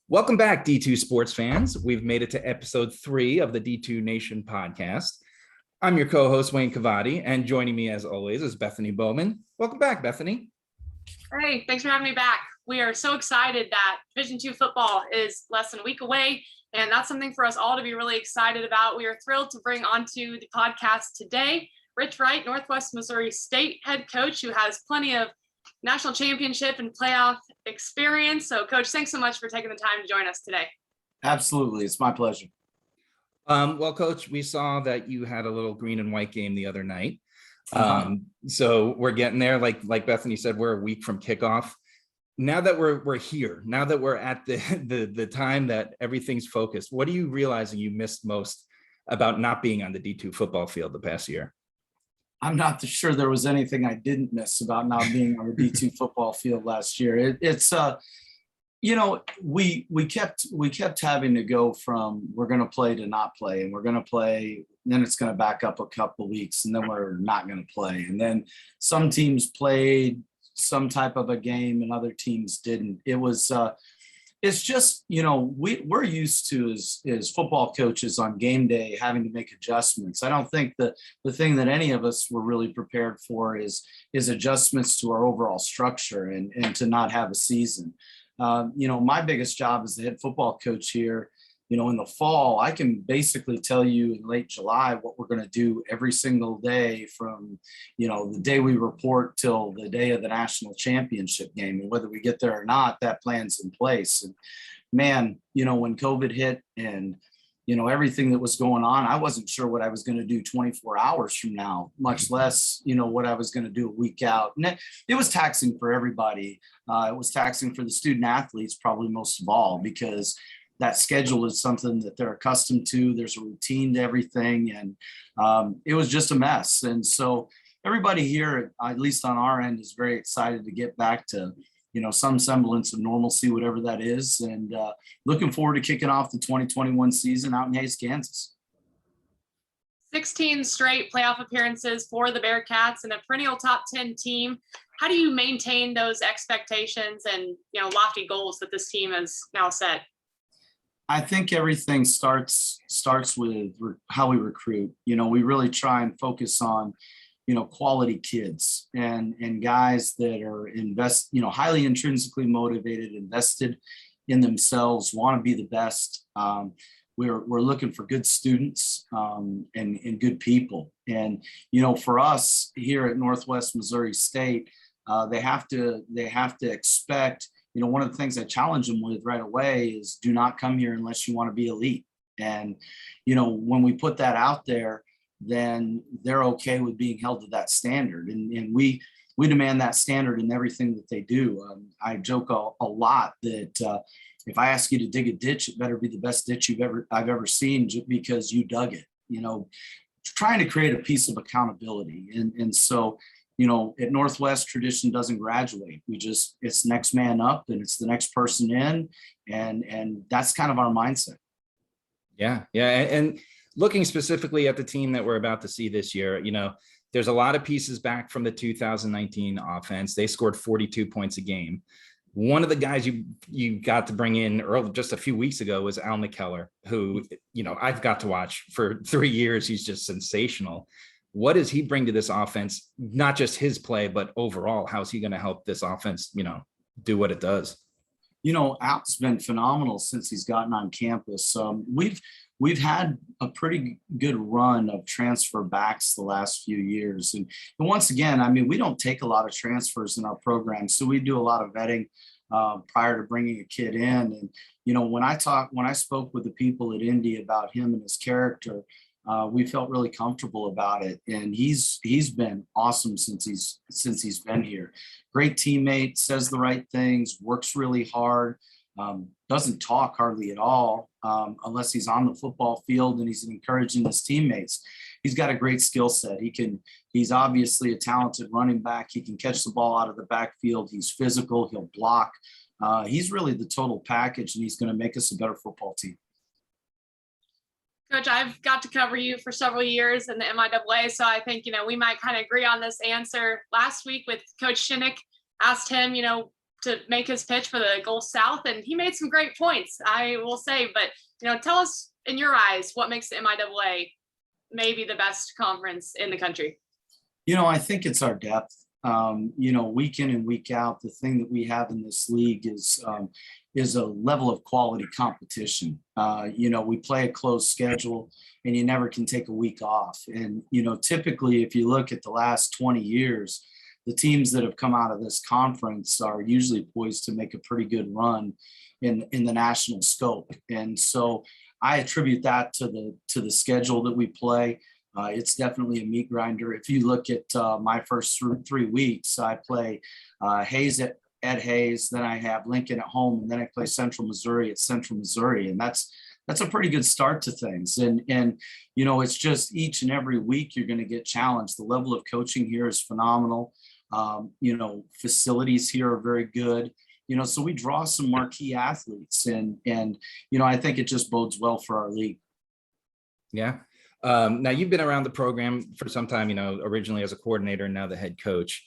Welcome back, D2 sports fans. We've made it to episode 3 of the D2 Nation Podcast. I'm your co-host, Wayne Cavadi, and joining me as always is Bethany Bowman. Welcome back, Bethany. Hey, thanks for having me back. We are so excited that Division II football is less than a week away, and that's something for us all to be really excited about. We are thrilled to bring onto the podcast today Rich Wright, Northwest Missouri State head coach, who has plenty of national championship and playoff experience. So, Coach, thanks so much for taking the time to join us today. Absolutely. It's my pleasure. Well, Coach, we saw that you had a little green and white game the other night. So we're getting there. Like Bethany said, we're a week from kickoff. Now that we're here, now that we're at the time that everything's focused, what are you realizing you missed most about not being on the D2 football field the past year? I'm not sure there was anything I didn't miss about not being on the D2 football field last year. We kept having to go from we're going to play to not play, and we're going to play, then it's going to back up a couple of weeks, and then we're not going to play. And then some teams played some type of a game and other teams didn't. It's just, we're used to as football coaches on game day having to make adjustments. I don't think the thing that any of us were really prepared for is adjustments to our overall structure and to not have a season. My biggest job as the head football coach here, in the fall, I can basically tell you in late July what we're going to do every single day from, the day we report till the day of the national championship game. And whether we get there or not, that plan's in place. And man, when COVID hit and, everything that was going on, I wasn't sure what I was going to do 24 hours from now, much less, what I was going to do a week out. And it was taxing for everybody. It was taxing for the student athletes, probably most of all, because that schedule is something that they're accustomed to. There's a routine to everything. And it was just a mess. And so everybody here, at least on our end, is very excited to get back to, some semblance of normalcy, whatever that is. And looking forward to kicking off the 2021 season out in Hays, Kansas. 16 straight playoff appearances for the Bearcats and a perennial top 10 team. How do you maintain those expectations and, lofty goals that this team has now set? I think everything starts with how we recruit. We really try and focus on, quality kids and guys that are highly intrinsically motivated, invested in themselves, want to be the best. We're looking for good students and good people. And, for us here at Northwest Missouri State, they have to expect, one of the things I challenge them with right away is do not come here unless you want to be elite. And, when we put that out there, then they're okay with being held to that standard. And we demand that standard in everything that they do. I joke a lot that if I ask you to dig a ditch, it better be the best ditch I've ever seen just because you dug it, trying to create a piece of accountability. And so, at Northwest, tradition doesn't graduate. It's next man up and it's the next person in. And that's kind of our mindset. Yeah. And looking specifically at the team that we're about to see this year, there's a lot of pieces back from the 2019 offense. They scored 42 points a game. One of the guys you got to bring in just a few weeks ago was Al McKellar, who, I've got to watch for 3 years. He's just sensational. What does he bring to this offense? Not just his play, but overall, how's he going to help this offense, do what it does? Al's been phenomenal since he's gotten on campus. We've had a pretty good run of transfer backs the last few years. And once again, we don't take a lot of transfers in our program. So we do a lot of vetting prior to bringing a kid in. And, when I spoke with the people at Indy about him and his character, we felt really comfortable about it. And he's been awesome since he's been here. Great teammate, says the right things, works really hard. Doesn't talk hardly at all unless he's on the football field and he's encouraging his teammates. He's got a great skill set. He's obviously a talented running back. He can catch the ball out of the backfield. He's physical. He'll block. He's really the total package, and he's going to make us a better football team. Coach, I've got to cover you for several years in the MIAA, so I think, we might kind of agree on this answer. Last week with Coach Shinnick, asked him, to make his pitch for the Gulf South, and he made some great points, I will say. But, tell us, in your eyes, what makes the MIAA maybe the best conference in the country? I think it's our depth. Week in and week out, the thing that we have in this league is a level of quality competition. We play a closed schedule, and you never can take a week off. And, typically, if you look at the last 20 years, the teams that have come out of this conference are usually poised to make a pretty good run in the national scope. And so I attribute that to the schedule that we play. It's definitely a meat grinder. If you look at my first 3 weeks, I play Hayes at Hayes, then I have Lincoln at home, and then I play Central Missouri at Central Missouri. And that's a pretty good start to things. And it's just each and every week you're going to get challenged. The level of coaching here is phenomenal. Facilities here are very good. So we draw some marquee athletes, and I think it just bodes well for our league. Yeah. Now you've been around the program for some time, originally as a coordinator and now the head coach.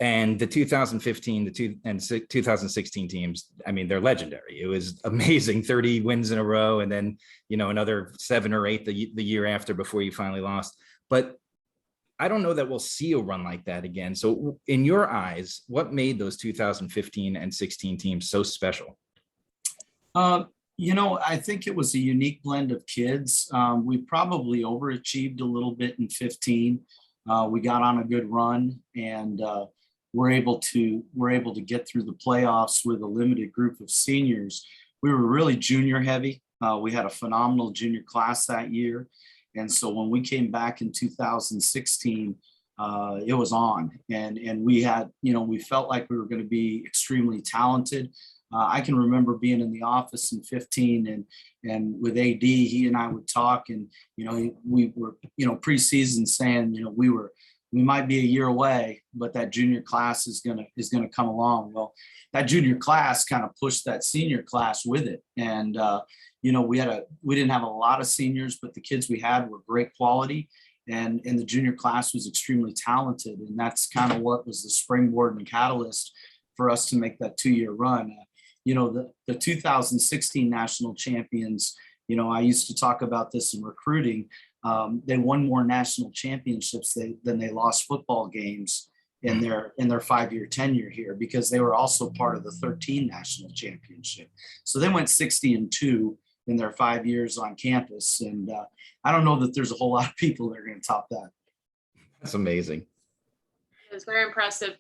And the 2015 and 2016 teams, they're legendary. It was amazing, 30 wins in a row, and then, another 7 or 8 the year after before you finally lost. But I don't know that we'll see a run like that again. So in your eyes, what made those 2015 and 16 teams so special? I think it was a unique blend of kids. We probably overachieved a little bit in 15. We got on a good run, and we're able to get through the playoffs with a limited group of seniors. We were really junior heavy. We had a phenomenal junior class that year. And so when we came back in 2016, it was on, and we had, we felt like we were going to be extremely talented. I can remember being in the office in 15 and with AD, he and I would talk, and, we were, preseason saying, we might be a year away, but that junior class is going to come along. Well, that junior class kind of pushed that senior class with it. And, we didn't have a lot of seniors, but the kids we had were great quality, and the junior class was extremely talented. And that's kind of what was the springboard and catalyst for us to make that 2-year run. The 2016 national champions, I used to talk about this in recruiting. They won more national championships than they lost football games in their 5-year tenure here, because they were also part of the 13 national championship. So they went 60-2 in their 5 years on campus. And I don't know that there's a whole lot of people that are going to top that. That's amazing. It's very impressive.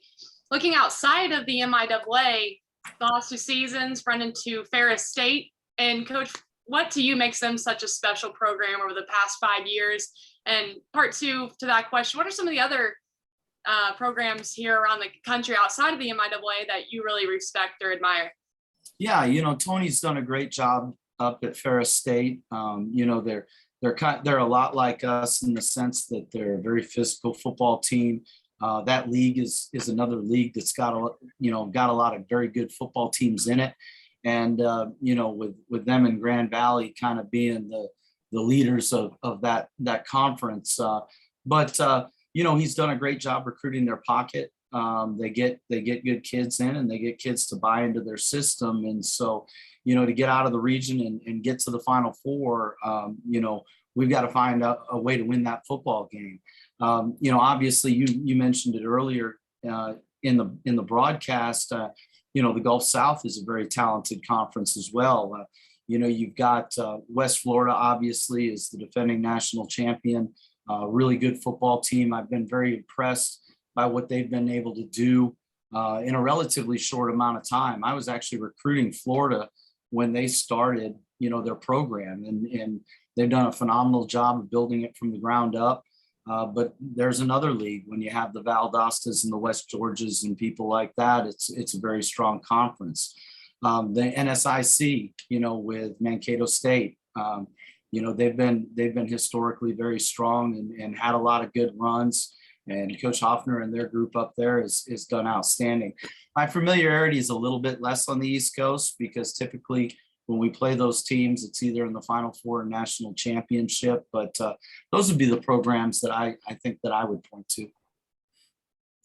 Looking outside of the MIAA, the last 2 seasons, run into Ferris State. And Coach, what to you makes them such a special program over the past 5 years? And part 2 to that question, what are some of the other programs here around the country outside of the MIAA that you really respect or admire? Yeah, Tony's done a great job up at Ferris State. They're a lot like us in the sense that they're a very physical football team. That league is another league that's got a lot of very good football teams in it. And, with them in Grand Valley kind of being the leaders of that conference. But he's done a great job recruiting their pocket. They get good kids in, and they get kids to buy into their system. And so, to get out of the region and get to the Final Four, we've got to find a way to win that football game. Obviously you mentioned it earlier in the broadcast. The Gulf South is a very talented conference as well. You've got West Florida, obviously, is the defending national champion, really good football team. I've been very impressed by what they've been able to do in a relatively short amount of time. I was actually recruiting Florida when they started, their program, and they've done a phenomenal job of building it from the ground up. But there's another league when you have the Valdostas and the West Georgias and people like that. It's a very strong conference. The NSIC, with Mankato State, they've been historically very strong and had a lot of good runs. And Coach Hoffner and their group up there is done outstanding. My familiarity is a little bit less on the East Coast, because typically when we play those teams, it's either in the Final Four or national championship. But those would be the programs that I think that I would point to.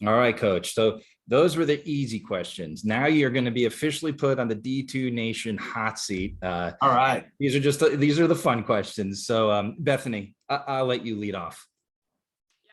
All right, Coach. So Those were the easy questions. Now you're going to be officially put on the D2 Nation hot seat. All right. These are the fun questions. So Bethany, I'll let you lead off.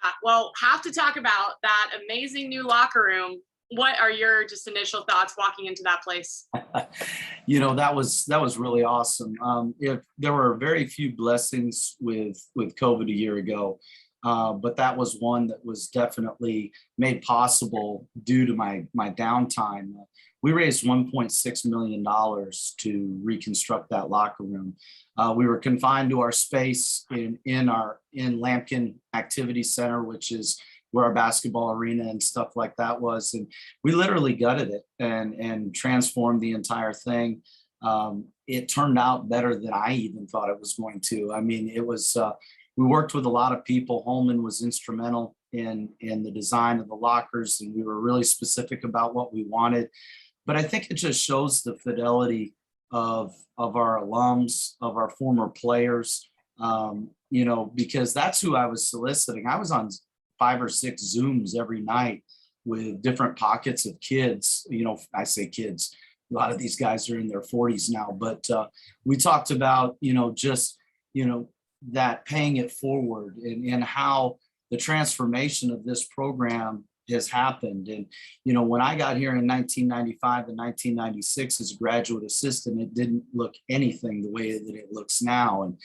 Yeah, well, have to talk about that amazing new locker room. What are your just initial thoughts walking into that place? That was really awesome. If there were very few blessings with COVID a year ago, but that was one that was definitely made possible due to my downtime. We raised $1.6 million to reconstruct that locker room. We were confined to our space in Lampkin Activity Center, which is where our basketball arena and stuff like that was. And we literally gutted it and transformed the entire thing. It turned out better than I even thought it was going to. I mean, it was, we worked with a lot of people. Holman was instrumental in the design of the lockers, and we were really specific about what we wanted. But I think it just shows the fidelity of our alums, of our former players, because that's who I was soliciting. I was on 5 or 6 Zooms every night with different pockets of kids. I say kids, a lot of these guys are in their 40s now, but we talked about, that paying it forward and how the transformation of this program has happened. And, when I got here in 1995 and 1996 as a graduate assistant, it didn't look anything the way that it looks now. And,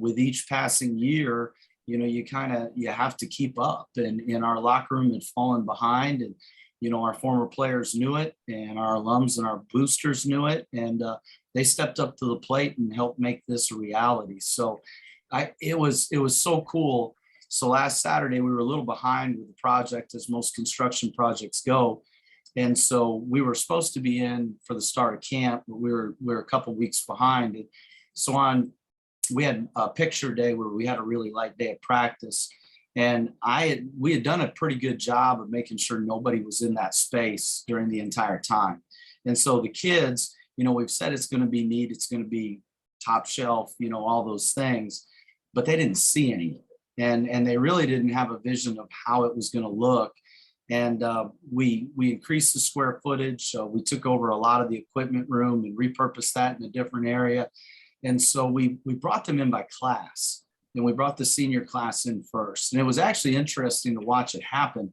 with each passing year, you have to keep up, and our locker room had fallen behind, and, our former players knew it, and our alums and our boosters knew it. And they stepped up to the plate and helped make this a reality. So it was so cool. So last Saturday, we were a little behind with the project, as most construction projects go. And so we were supposed to be in for the start of camp, but we were a couple weeks behind. And so we had a picture day where we had a really light day of practice. And we had done a pretty good job of making sure nobody was in that space during the entire time. And so the kids, we've said it's going to be neat, it's going to be top shelf, all those things, but they didn't see any of it. And they really didn't have a vision of how it was going to look. And we increased the square footage. We took over a lot of the equipment room and repurposed that in a different area. And so we brought them in by class, and we brought the senior class in first. And it was actually interesting to watch it happen,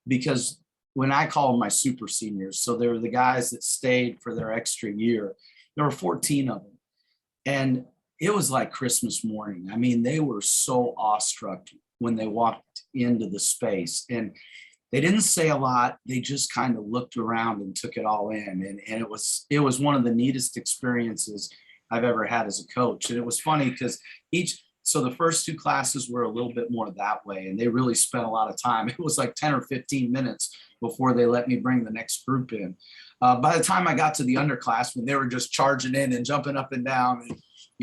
because when I call them my super seniors, so they were the guys that stayed for their extra year, there were 14 of them. And it was like Christmas morning. I mean, they were so awestruck when they walked into the space, and they didn't say a lot. They just kind of looked around and took it all in. And it was one of the neatest experiences I've ever had as a coach. And it was funny because so the first 2 classes were a little bit more that way, and they really spent a lot of time. It was like 10 or 15 minutes before they let me bring the next group in. By the time I got to the underclassmen, they were just charging in and jumping up and down, and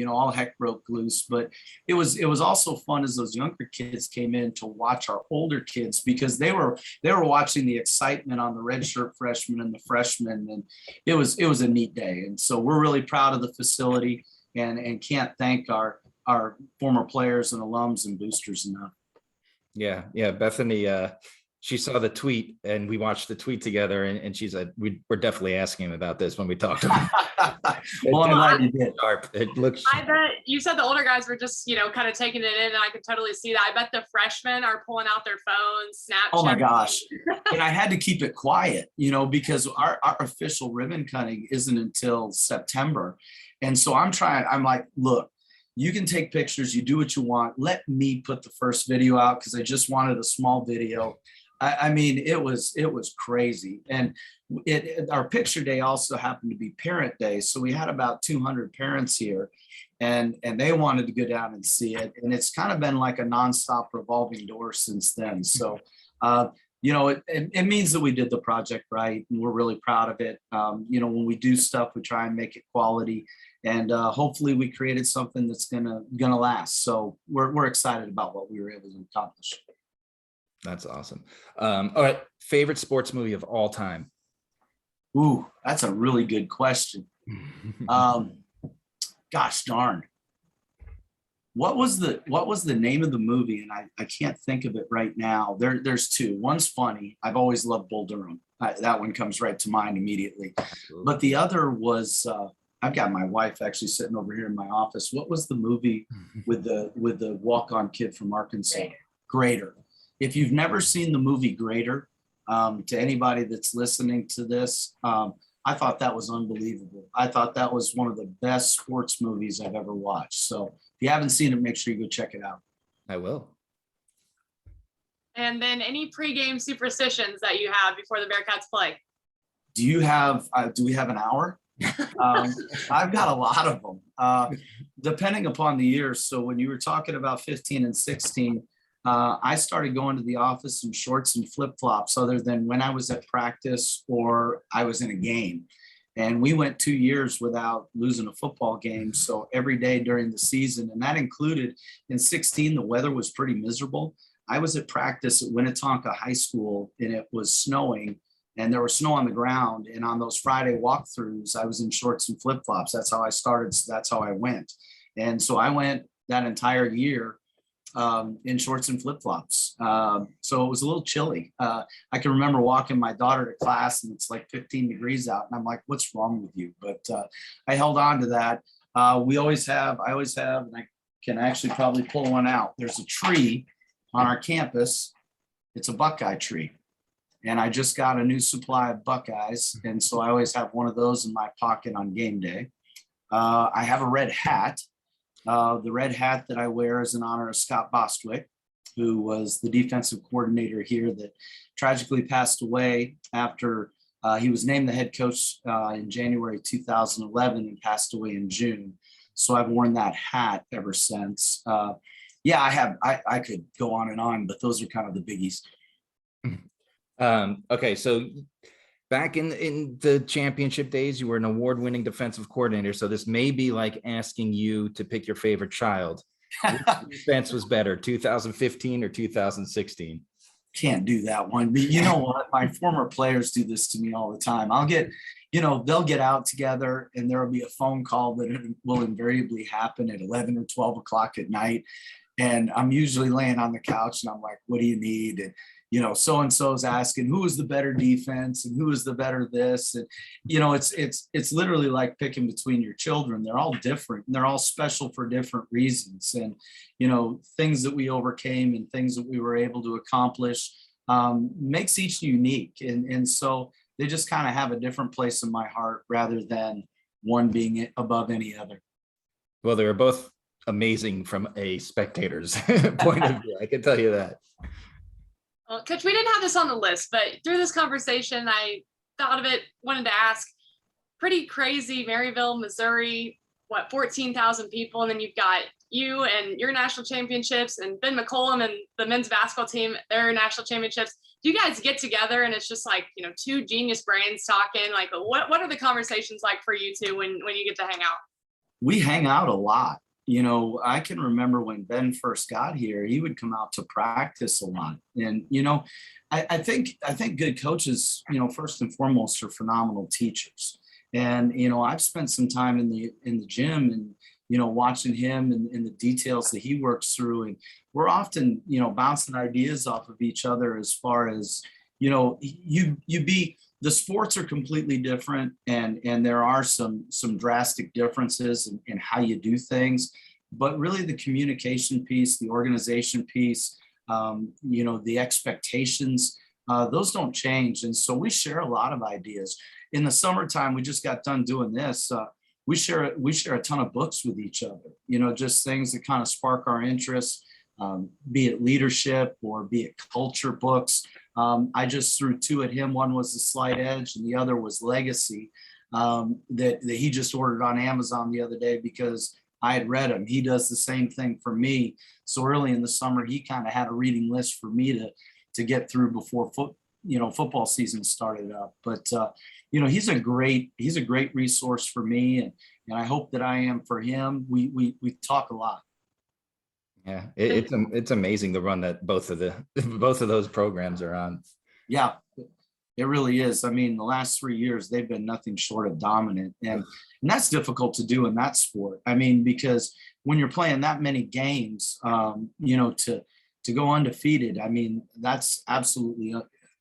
all heck broke loose. But it was also fun as those younger kids came in to watch our older kids, because they were watching the excitement on the redshirt freshmen and the freshmen, and it was a neat day. And so we're really proud of the facility, and can't thank our former players and alums and boosters enough. Yeah. Bethany, she saw the tweet, and we watched the tweet together, and she said, we're definitely asking him about this when we talked about it. Well, I'm glad you did. It looks. I bet you said the older guys were just, kind of taking it in, and I could totally see that. I bet the freshmen are pulling out their phones, Snapchat. Oh my gosh. And I had to keep it quiet, because our official ribbon cutting isn't until September. And so I'm like, look, you can take pictures, you do what you want. Let me put the first video out, because I just wanted a small video. I mean, it was crazy. And our picture day also happened to be parent day. So we had about 200 parents here, and they wanted to go down and see it. And it's kind of been like a nonstop revolving door since then. So, it means that we did the project right, and we're really proud of it. When we do stuff, we try and make it quality, and hopefully we created something that's gonna last. So we're excited about what we were able to accomplish. That's awesome. All right. Favorite sports movie of all time? Ooh, that's a really good question. Gosh darn. What was the name of the movie? And I can't think of it right now. There's 2. One's funny. I've always loved Bull Durham. That one comes right to mind immediately. Absolutely. But the other was, I've got my wife actually sitting over here in my office. What was the movie with the walk-on kid from Arkansas? Greater. If you've never seen the movie Greater, to anybody that's listening to this, I thought that was unbelievable. I thought that was one of the best sports movies I've ever watched. So if you haven't seen it, make sure you go check it out. I will. And then any pregame superstitions that you have before the Bearcats play? Do we have an hour? I've got a lot of them, depending upon the year. So when you were talking about 15 and 16, I started going to the office in shorts and flip-flops other than when I was at practice or I was in a game. And we went 2 years without losing a football game. So every day during the season, and that included in 16, the weather was pretty miserable. I was at practice at Winnetonka High School and it was snowing and there was snow on the ground. And on those Friday walkthroughs, I was in shorts and flip-flops. That's how I started. So that's how I went. And so I went that entire year in shorts and flip-flops. So it was a little chilly. I can remember walking my daughter to class and it's like 15 degrees out. And I'm like, what's wrong with you? But I held on to that. I always have, and I can actually probably pull one out. There's a tree on our campus. It's a Buckeye tree. And I just got a new supply of Buckeyes. And so I always have one of those in my pocket on game day. I have a red hat. The red hat that I wear is in honor of Scott Bostwick, who was the defensive coordinator here that tragically passed away after he was named the head coach in January 2011 and passed away in June. So I've worn that hat ever since. I could go on and on, but those are kind of the biggies. Okay, so back in the championship days, you were an award-winning defensive coordinator. So this may be like asking you to pick your favorite child. Which defense was better, 2015 or 2016? Can't do that one. But you know what? My former players do this to me all the time. I'll get, they'll get out together and there will be a phone call that will invariably happen at 11 or 12 o'clock at night. And I'm usually laying on the couch and I'm like, what do you need? And so-and-so is asking who is the better defense and who is the better this. And, it's literally like picking between your children. They're all different and they're all special for different reasons. And, things that we overcame and things that we were able to accomplish makes each unique. And so they just kind of have a different place in my heart rather than one being above any other. Well, they were both amazing from a spectator's point of view. I can tell you that. Well, Coach, we didn't have this on the list, but through this conversation, I thought of it, wanted to ask, pretty crazy, Maryville, Missouri, 14,000 people. And then you've got you and your national championships and Ben McCollum and the men's basketball team, their national championships. Do you guys get together and it's just like, two genius brains talking? Like, what are the conversations like for you two when you get to hang out? We hang out a lot. I can remember when Ben first got here, he would come out to practice a lot. And, I think good coaches, first and foremost are phenomenal teachers. And, I've spent some time in the gym and, watching him and the details that he works through. And we're often, bouncing ideas off of each other as far as, the sports are completely different and there are some drastic differences in how you do things, but really the communication piece, the organization piece, the expectations, those don't change. And so we share a lot of ideas. In the summertime, we just got done doing this. We share a ton of books with each other, just things that kind of spark our interest, be it leadership or be it culture books. I just threw two at him. One was The Slight Edge and the other was Legacy, that he just ordered on Amazon the other day because I had read them. He does the same thing for me. So early in the summer, he kind of had a reading list for me to get through before football season started up. But he's a great resource for me, and I hope that I am for him. We talk a lot. Yeah, it's amazing the run that both of those programs are on. Yeah, it really is. I mean, the last 3 years they've been nothing short of dominant, and that's difficult to do in that sport. I mean, because when you're playing that many games, to go undefeated, I mean, that's absolutely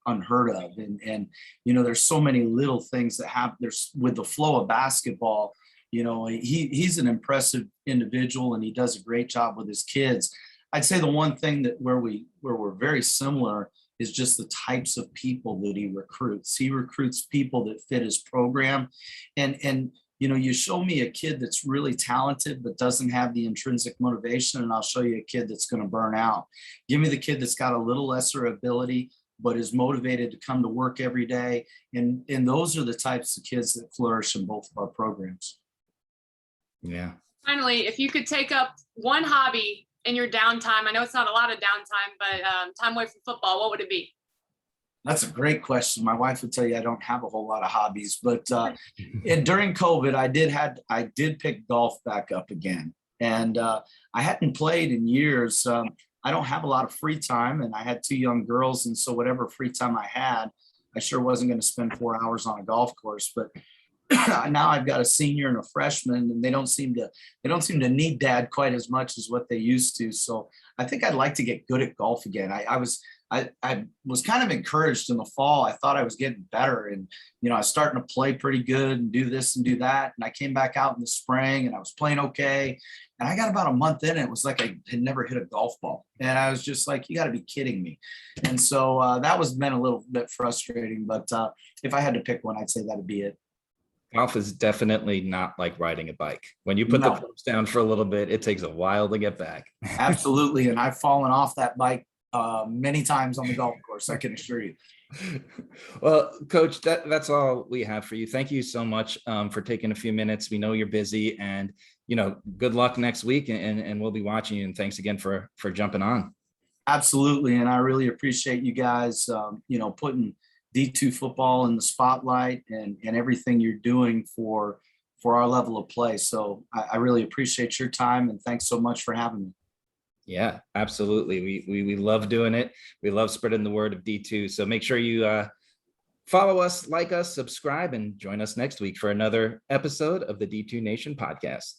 unheard of. And you know, there's so many little things that happen. There's with the flow of basketball, you know, he's an impressive individual and he does a great job with his kids. I'd say the one thing that where we're very similar is just the types of people that he recruits. He recruits people that fit his program. And you know, you show me a kid that's really talented but doesn't have the intrinsic motivation, and I'll show you a kid that's going to burn out. Give me the kid that's got a little lesser ability but is motivated to come to work every day. And those are the types of kids that flourish in both of our programs. Yeah. Finally, if you could take up one hobby in your downtime, I know it's not a lot of downtime, but time away from football, what would it be? That's a great question. My wife would tell you I don't have a whole lot of hobbies, but and during COVID, I did pick golf back up again, and I hadn't played in years. I don't have a lot of free time, and I had 2 young girls, and so whatever free time I had, I sure wasn't going to spend 4 hours on a golf course. But now I've got a senior and a freshman, and they don't seem to need dad quite as much as what they used to. So I think I'd like to get good at golf again. I was kind of encouraged in the fall. I thought I was getting better, and you know, I was starting to play pretty good and do this and do that. And I came back out in the spring and I was playing okay. And I got about a month in, and it was like I had never hit a golf ball. And I was just like, you got to be kidding me. And so that was been a little bit frustrating. But if I had to pick one, I'd say that'd be it. Golf is definitely not like riding a bike. When you put the clubs down for a little bit, it takes a while to get back. Absolutely. And I've fallen off that bike many times on the golf course, I can assure you. Well, Coach, that's all we have for you. Thank you so much for taking a few minutes. We know you're busy, and you know, good luck next week, and we'll be watching you. And thanks again for jumping on. Absolutely, and I really appreciate you guys, you know, putting D2 football in the spotlight and everything you're doing for our level of play. So I really appreciate your time, and thanks so much for having me. Yeah, absolutely. We love doing it. We love spreading the word of D2. So make sure you follow us, like us, subscribe, and join us next week for another episode of the D2 Nation Podcast.